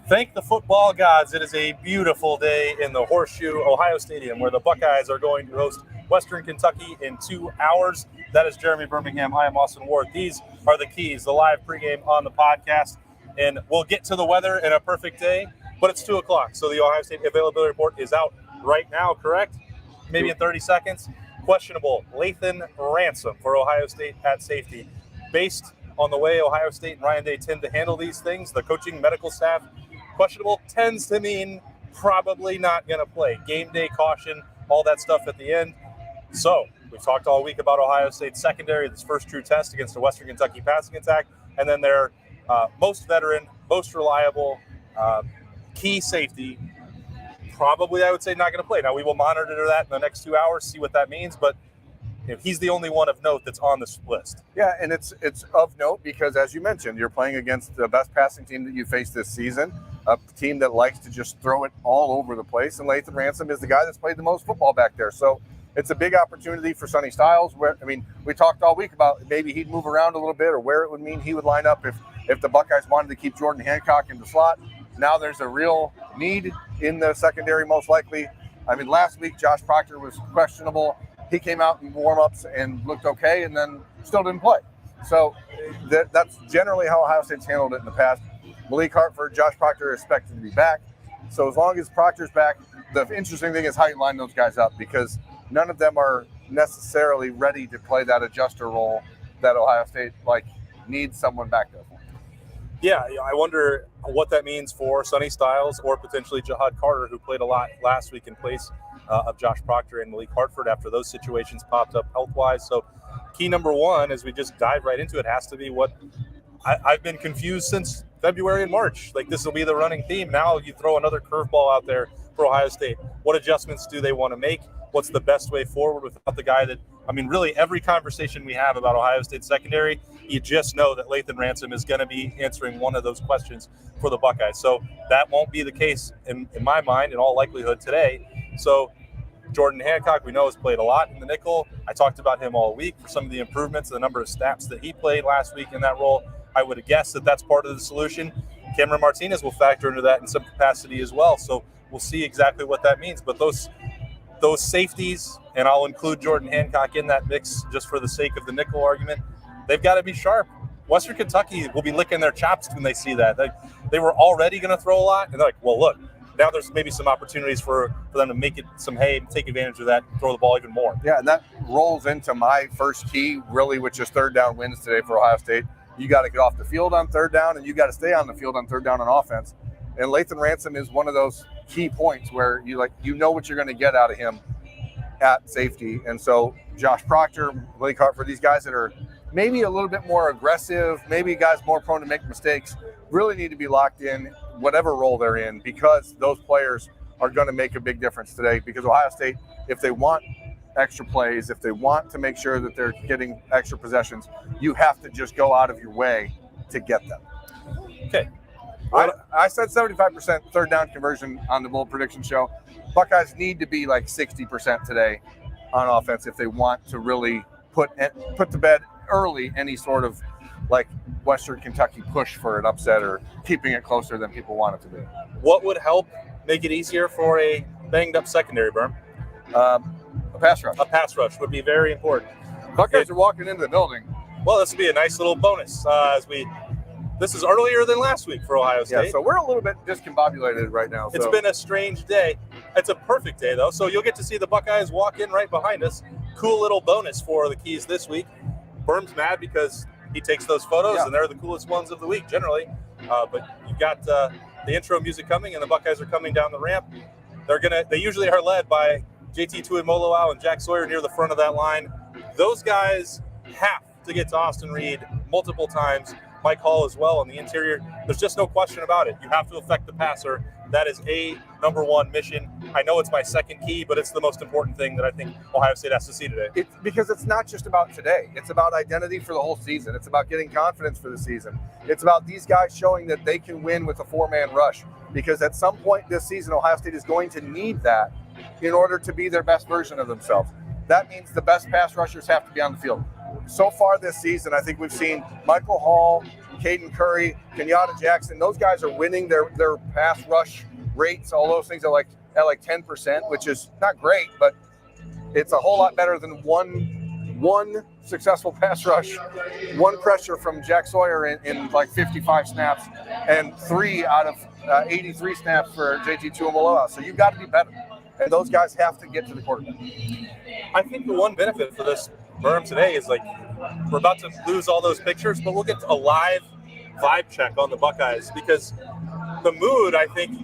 Thank the football gods. It is a beautiful day in the Horseshoe Ohio Stadium where the Buckeyes are going to host Western Kentucky in 2 hours. That is Jeremy Birmingham. I am Austin Ward. These are the keys, the live pregame on the podcast. And we'll get to the weather in a perfect day, but it's 2 o'clock. So the Ohio State availability report is out right now, correct? Maybe in 30 seconds. Questionable Lathan Ransom for Ohio State at safety. Based on the way Ohio State and Ryan Day tend to handle these things, the coaching medical staff, questionable tends to mean probably not going to play. Game day caution, all that stuff at the end. So we've talked all week about Ohio State's secondary, this first true test against the Western Kentucky passing attack, and then their most veteran, most reliable, key safety, probably I would say not going to play. Now we will monitor that in the next 2 hours, see what that means, but he's the only one of note that's on this list. Yeah, and it's of note because, as you mentioned, you're playing against the best passing team that you faced this season, a team that likes to just throw it all over the place, and Lathan Ransom is the guy that's played the most football back there. So it's a big opportunity for Sonny Styles. We talked all week about maybe he'd move around a little bit or where it would mean he would line up if the Buckeyes wanted to keep Jordan Hancock in the slot. Now there's a real need in the secondary, most likely. Last week Josh Proctor was questionable. He came out in warm-ups and looked okay and then still didn't play. So that's generally how Ohio State's handled it in the past. Malik Hartford, Josh Proctor are expected to be back. So as long as Proctor's back, the interesting thing is how you line those guys up because none of them are necessarily ready to play that adjuster role that Ohio State needs someone back there for. Yeah, I wonder what that means for Sonny Styles or potentially Jahad Carter, who played a lot last week in place of Josh Proctor and Malik Hartford after those situations popped up health-wise. So key number one, as we just dive right into it, has to be what I've been confused since February and March. This will be the running theme. Now you throw another curveball out there for Ohio State. What adjustments do they want to make? What's the best way forward without the guy that, really every conversation we have about Ohio State secondary, you just know that Lathan Ransom is going to be answering one of those questions for the Buckeyes. So that won't be the case in my mind, in all likelihood today. So Jordan Hancock, we know, has played a lot in the nickel. I talked about him all week for some of the improvements, the number of snaps that he played last week in that role. I would guess that that's part of the solution. Cameron Martinez will factor into that in some capacity as well. So we'll see exactly what that means. But those safeties, and I'll include Jordan Hancock in that mix just for the sake of the nickel argument, they've got to be sharp. Western Kentucky will be licking their chops when they see that. They were already going to throw a lot, and they're like, well, look, now there's maybe some opportunities for them to make it some hay, take advantage of that, throw the ball even more. Yeah, and that rolls into my first key, really, which is third down wins today for Ohio State. You got to get off the field on third down, and you got to stay on the field on third down on offense. And Lathan Ransom is one of those key points where you know what you're going to get out of him at safety. And so Josh Proctor, Malik Hartford, these guys that are maybe a little bit more aggressive, maybe guys more prone to make mistakes, really need to be locked in whatever role they're in because those players are going to make a big difference today. Because Ohio State, if they want extra plays, if they want to make sure that they're getting extra possessions, you have to just go out of your way to get them. Okay. I said 75% third down conversion on the bold prediction show. Buckeyes need to be 60% today on offense if they want to really put to bed early any sort of Western Kentucky push for an upset or keeping it closer than people want it to be. What would help make it easier for a banged up secondary, Berm? A pass rush. A pass rush would be very important. Buckeyes are walking into the building. Well, this would be a nice little bonus this is earlier than last week for Ohio State. Yeah, so we're a little bit discombobulated right now. It's been a strange day. It's a perfect day, though. So you'll get to see the Buckeyes walk in right behind us. Cool little bonus for the Keys this week. Berm's mad because he takes those photos, and they're the coolest ones of the week, generally. But you've got the intro music coming, and the Buckeyes are coming down the ramp. They usually are led by JT Tuimoloau and Jack Sawyer near the front of that line. Those guys have to get to Austin Reed multiple times. Mike Hall as well on the interior. There's just no question about it. You have to affect the passer. That is a number one mission. I know it's my second key, but it's the most important thing that I think Ohio State has to see today. Because it's not just about today. It's about identity for the whole season. It's about getting confidence for the season. It's about these guys showing that they can win with a four-man rush. Because at some point this season, Ohio State is going to need that in order to be their best version of themselves. That means the best pass rushers have to be on the field. So far this season, I think we've seen Michael Hall, Caden Curry, Kenyatta Jackson, those guys are winning their pass rush rates. All those things are like at like 10%, which is not great, but it's a whole lot better than one successful pass rush, one pressure from Jack Sawyer in like 55 snaps, and 3 out of 83 snaps for JT Tuamaloa. So you've got to be better, and those guys have to get to the quarterback. I think the one benefit for this berm today is like we're about to lose all those pictures, but we'll get a live vibe check on the Buckeyes, because the mood, I think,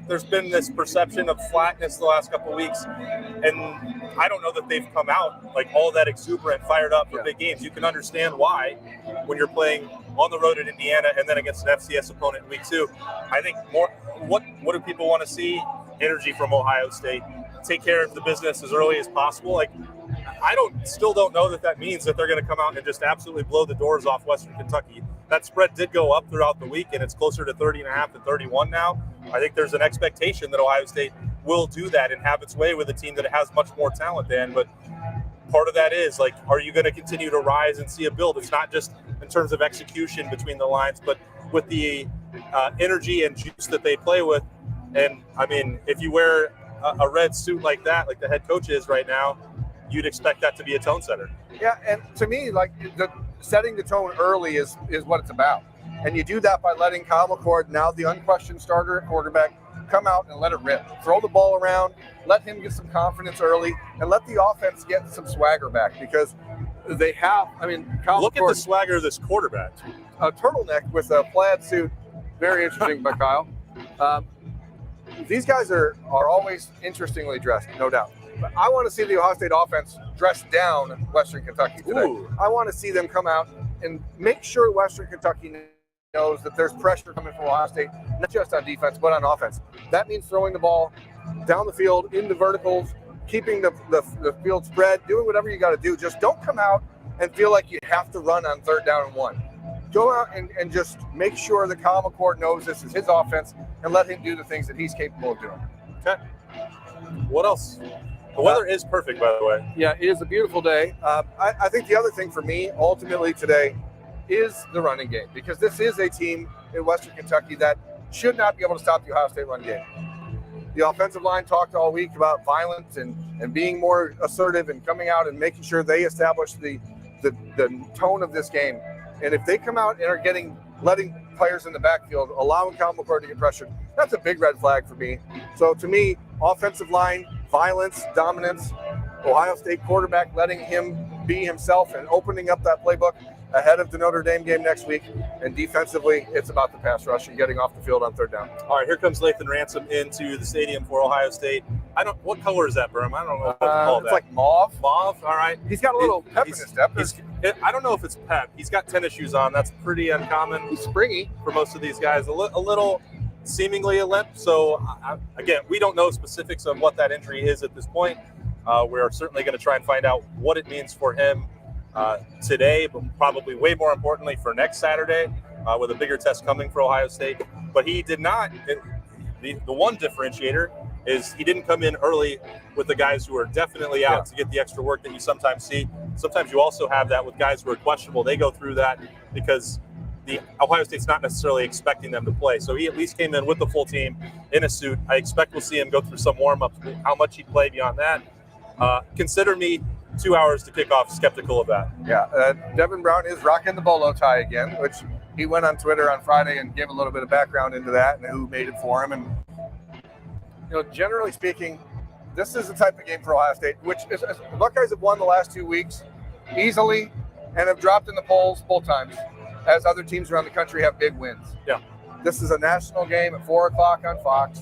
there's been this perception of flatness the last couple of weeks, and I don't know that they've come out like all that exuberant, fired up for big games. You can understand why when you're playing on the road at Indiana and then against an FCS opponent in week 2. I think more, what do people want to see? Energy from Ohio State. Take care of the business as early as possible. Like, I still don't know that means that they're going to come out and just absolutely blow the doors off Western Kentucky. That spread did go up throughout the week, and it's closer to 30.5 and 31 now. I think there's an expectation that Ohio State will do that and have its way with a team that has much more talent than. But part of that is, like, are you going to continue to rise and see a build? It's not just in terms of execution between the lines, but with the energy and juice that they play with. And, I mean, if you wear a red suit like that, like the head coach is right now, you'd expect that to be a tone setter. Yeah, and to me, like, setting the tone early is what it's about. And you do that by letting Kyle McCord, now the unquestioned starter at quarterback, come out and let it rip. Throw the ball around, let him get some confidence early, and let the offense get some swagger back, because they have, I mean, Kyle Look McCord, at the swagger of this quarterback. A turtleneck with a plaid suit, very interesting by Kyle. These guys are always interestingly dressed, no doubt. But I want to see the Ohio State offense dress down Western Kentucky today. Ooh. I want to see them come out and make sure Western Kentucky knows that there's pressure coming from Ohio State, not just on defense, but on offense. That means throwing the ball down the field, into verticals, keeping the field spread, doing whatever you got to do. Just don't come out and feel like you have to run on 3rd down and 1. Go out and just make sure that Kyle McCord knows this is his offense, and let him do the things that he's capable of doing. Okay. What else? The weather is perfect, by the way. Yeah, it is a beautiful day. I think the other thing for me, ultimately today, is the running game, because this is a team in Western Kentucky that should not be able to stop the Ohio State run game. The offensive line talked all week about violence and being more assertive and coming out and making sure they establish the tone of this game. And if they come out and are letting players in the backfield, allowing Kyle McCord to get pressured, that's a big red flag for me. So to me, offensive line, violence, dominance, Ohio State quarterback letting him be himself and opening up that playbook ahead of the Notre Dame game next week. And defensively, it's about the pass rush and getting off the field on 3rd down. All right, here comes Lathan Ransom into the stadium for Ohio State. What color is that, Berm? I don't know what to call that. It's like mauve. Mauve, all right. He's got a little pep in his step. I don't know if it's pep. He's got tennis shoes on. That's pretty uncommon. He's springy for most of these guys. A little seemingly a limp. So, again, we don't know specifics of what that injury is at this point. We're certainly going to try and find out what it means for him today, but probably way more importantly for next Saturday with a bigger test coming for Ohio State. But he did not. The one differentiator is he didn't come in early with the guys who are definitely out to get the extra work that you sometimes see. Sometimes you also have that with guys who are questionable. They go through that because the Ohio State's not necessarily expecting them to play. So he at least came in with the full team in a suit. I expect we'll see him go through some warm-ups. How much he'd play beyond that, consider me 2 hours to kick off skeptical of that. Yeah, Devin Brown is rocking the bolo tie again, which he went on Twitter on Friday and gave a little bit of background into that and who made it for him. And, generally speaking, this is the type of game for Ohio State, which is, the Buckeyes have won the last 2 weeks easily and have dropped in the polls both times, as other teams around the country have big wins. Yeah. This is a national game at 4 o'clock on Fox.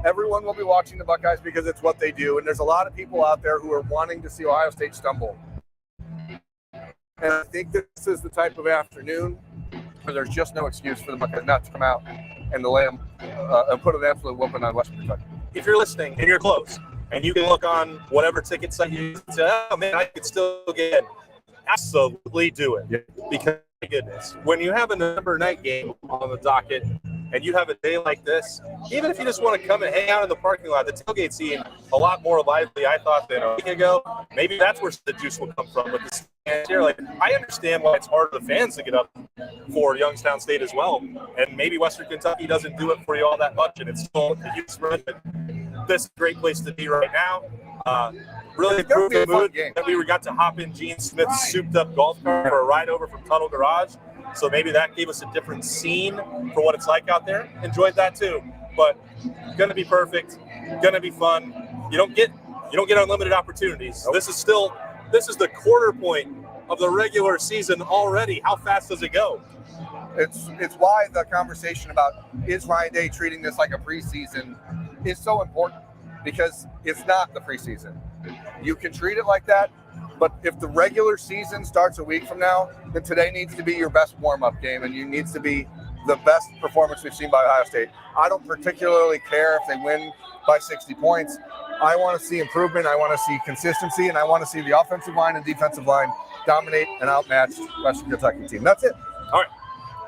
Everyone will be watching the Buckeyes because it's what they do, and there's a lot of people out there who are wanting to see Ohio State stumble. And I think this is the type of afternoon where there's just no excuse for the Buckeyes not to come out and to lay them and put an absolute whooping on Western Kentucky. If you're listening and you're close, and you can look on whatever ticket site you say, oh man, I could still get in. Absolutely do it. Yeah. Because, my goodness, when you have a number night game on the docket and you have a day like this, even if you just want to come and hang out in the parking lot, the tailgate seemed a lot more lively, I thought, than a week ago. Maybe that's where the juice will come from with the stands here. Like, I understand why it's hard for the fans to get up for Youngstown State as well. And maybe Western Kentucky doesn't do it for you all that much, and it's still a huge spread. But this is a great place to be right now. Really improved the mood that we got to hop in Gene Smith's souped-up golf cart for a ride over from Tunnel Garage. So maybe that gave us a different scene for what it's like out there. Enjoyed that too. But gonna be perfect, gonna be fun. You don't get unlimited opportunities. Nope. This is the quarter point of the regular season already. How fast does it go? It's why the conversation about is Ryan Day treating this like a preseason is so important, because it's not the preseason. You can treat it like that, but if the regular season starts a week from now, then today needs to be your best warm-up game, and you needs to be the best performance we've seen by Ohio State. I don't particularly care if they win by 60 points. I want to see improvement. I want to see consistency, and I want to see the offensive line and defensive line dominate an outmatched Western Kentucky team. That's it. All right.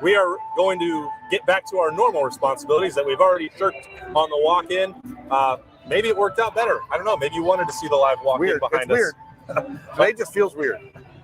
We are going to get back to our normal responsibilities that we've already shirked on the walk-in. Maybe it worked out better. I don't know. Maybe you wanted to see the live walk-in behind us. Weird. Today just feels weird,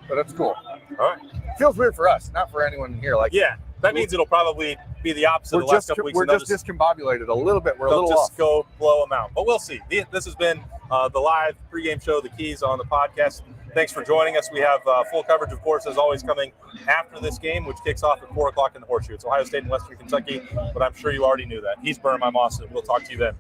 but it's cool. All right. It feels weird for us, not for anyone here. Yeah, that means it'll probably be the opposite of the last couple weeks. We're just discombobulated a little bit. We're a little just off. Go blow them out. But we'll see. This has been the live pregame show, The Keys on the podcast. Thanks for joining us. We have full coverage, of course, as always, coming after this game, which kicks off at 4 o'clock in the Horseshoe. It's Ohio State and Western Kentucky, but I'm sure you already knew that. He's Birmingham, I'm Austin. We'll talk to you then.